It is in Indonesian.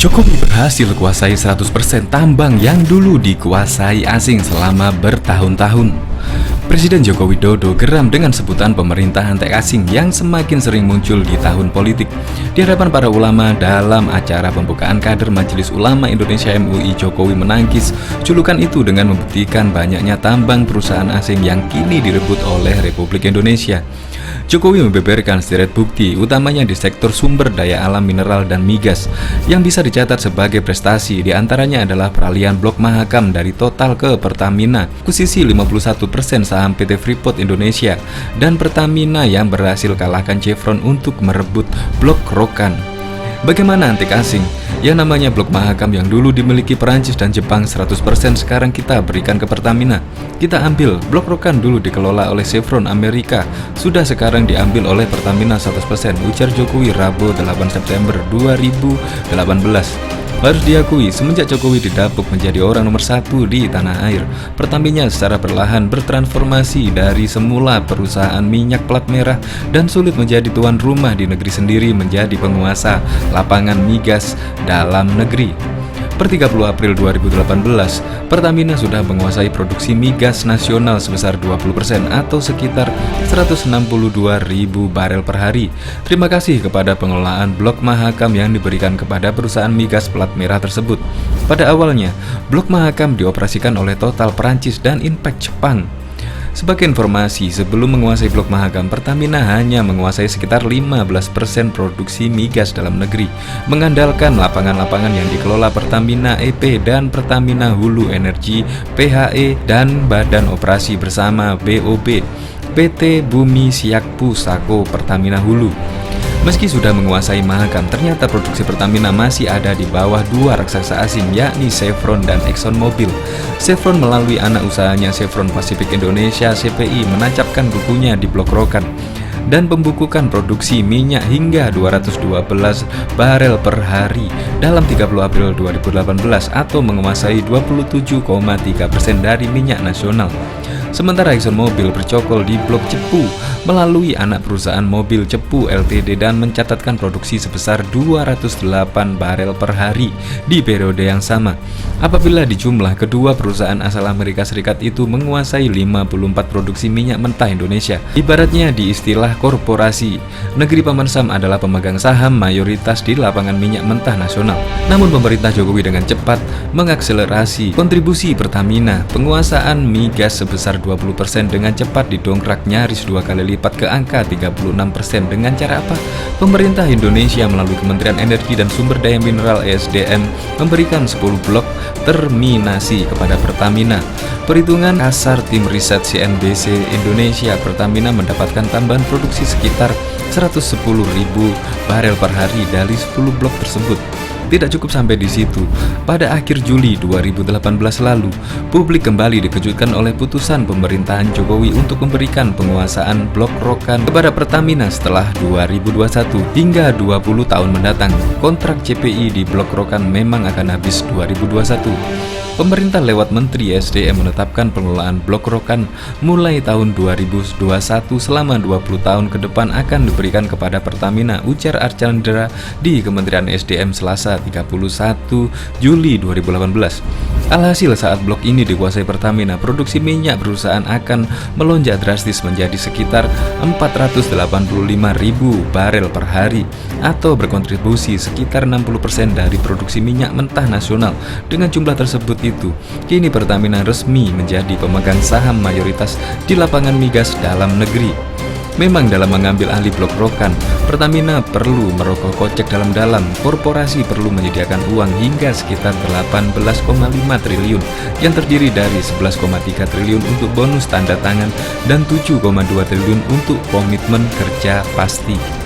Jokowi berhasil kuasai 100% tambang yang dulu dikuasai asing selama bertahun-tahun. Presiden Joko Widodo geram dengan sebutan pemerintahan teks asing yang semakin sering muncul di tahun politik. Di hadapan para ulama dalam acara pembukaan kader Majelis Ulama Indonesia MUI, Jokowi menangkis julukan itu dengan membuktikan banyaknya tambang perusahaan asing yang kini direbut oleh Republik Indonesia. Jokowi membeberkan sederet bukti, utamanya di sektor sumber daya alam mineral dan migas, yang bisa dicatat sebagai prestasi. Di antaranya adalah peralihan Blok Mahakam dari Total ke Pertamina, akuisisi 51% saham PT Freeport Indonesia, dan Pertamina yang berhasil kalahkan Chevron untuk merebut Blok Rokan. Bagaimana antek asing? Yang namanya Blok Mahakam yang dulu dimiliki Perancis dan Jepang 100% sekarang kita berikan ke Pertamina. Kita ambil. Blok Rokan dulu dikelola oleh Chevron Amerika, sudah sekarang diambil oleh Pertamina 100%, ujar Jokowi Rabu 8 September 2018. Harus diakui, semenjak Jokowi didapuk menjadi orang nomor 1 di tanah air, Pertamina secara perlahan bertransformasi dari semula perusahaan minyak plat merah dan sulit menjadi tuan rumah di negeri sendiri menjadi penguasa lapangan migas dalam negeri. Per 30 April 2018, Pertamina sudah menguasai produksi migas nasional sebesar 20% atau sekitar 162.000 barel per hari. Terima kasih kepada pengelolaan Blok Mahakam yang diberikan kepada perusahaan migas plat merah tersebut. Pada awalnya, Blok Mahakam dioperasikan oleh Total Perancis dan Impact Jepang. Sebagai informasi, sebelum menguasai Blok Mahakam, Pertamina hanya menguasai sekitar 15% produksi migas dalam negeri, mengandalkan lapangan-lapangan yang dikelola Pertamina EP dan Pertamina Hulu Energi PHE dan Badan Operasi Bersama BOB, PT Bumi Siak Pusako Pertamina Hulu. Meski sudah menguasai Mahakam, ternyata produksi Pertamina masih ada di bawah dua raksasa asing, yakni Chevron dan ExxonMobil. Chevron melalui anak usahanya Chevron Pacific Indonesia (CPI) menancapkan bukunya di Blok Rokan dan membukukan produksi minyak hingga 212 barel per hari dalam 30 April 2018 atau menguasai 27,3% dari minyak nasional. Sementara ExxonMobil bercokol di Blok Cepu melalui anak perusahaan Mobil Cepu Ltd dan mencatatkan produksi sebesar 208 barel per hari di periode yang sama. Apabila dijumlah, kedua perusahaan asal Amerika Serikat itu menguasai 54 produksi minyak mentah Indonesia. Ibaratnya di istilah korporasi, negeri Paman Sam adalah pemegang saham mayoritas di lapangan minyak mentah nasional. Namun pemerintah Jokowi dengan cepat mengakselerasi kontribusi Pertamina. Penguasaan migas sebesar 20% dengan cepat didongkrak nyaris 2 kali lipat ke angka 36%. Dengan cara apa? Pemerintah Indonesia melalui Kementerian Energi dan Sumber Daya Mineral (ESDM) memberikan 10 blok terminasi kepada Pertamina. Perhitungan kasar tim riset CNBC Indonesia, Pertamina mendapatkan tambahan produksi sekitar 110.000 barel per hari dari 10 blok tersebut. Tidak cukup sampai di situ. Pada akhir Juli 2018 lalu, publik kembali dikejutkan oleh putusan pemerintahan Jokowi untuk memberikan penguasaan Blok Rokan kepada Pertamina setelah 2021 hingga 20 tahun mendatang. Kontrak CPI di Blok Rokan memang akan habis 2021. Pemerintah lewat Menteri SDM menetapkan pengelolaan Blok Rokan mulai tahun 2021 selama 20 tahun ke depan akan diberikan kepada Pertamina, ujar Archandra di Kementerian SDM Selasa 31 Juli 2018. Alhasil saat blok ini dikuasai Pertamina, produksi minyak perusahaan akan melonjak drastis menjadi sekitar 485.000 barel per hari atau berkontribusi sekitar 60% dari produksi minyak mentah nasional. Dengan jumlah tersebut itu, kini Pertamina resmi menjadi pemegang saham mayoritas di lapangan migas dalam negeri. Memang dalam mengambil alih Blok Rokan, Pertamina perlu merogoh kocek dalam-dalam. Korporasi perlu menyediakan uang hingga sekitar 18,5 triliun yang terdiri dari 11,3 triliun untuk bonus tanda tangan dan 7,2 triliun untuk komitmen kerja pasti.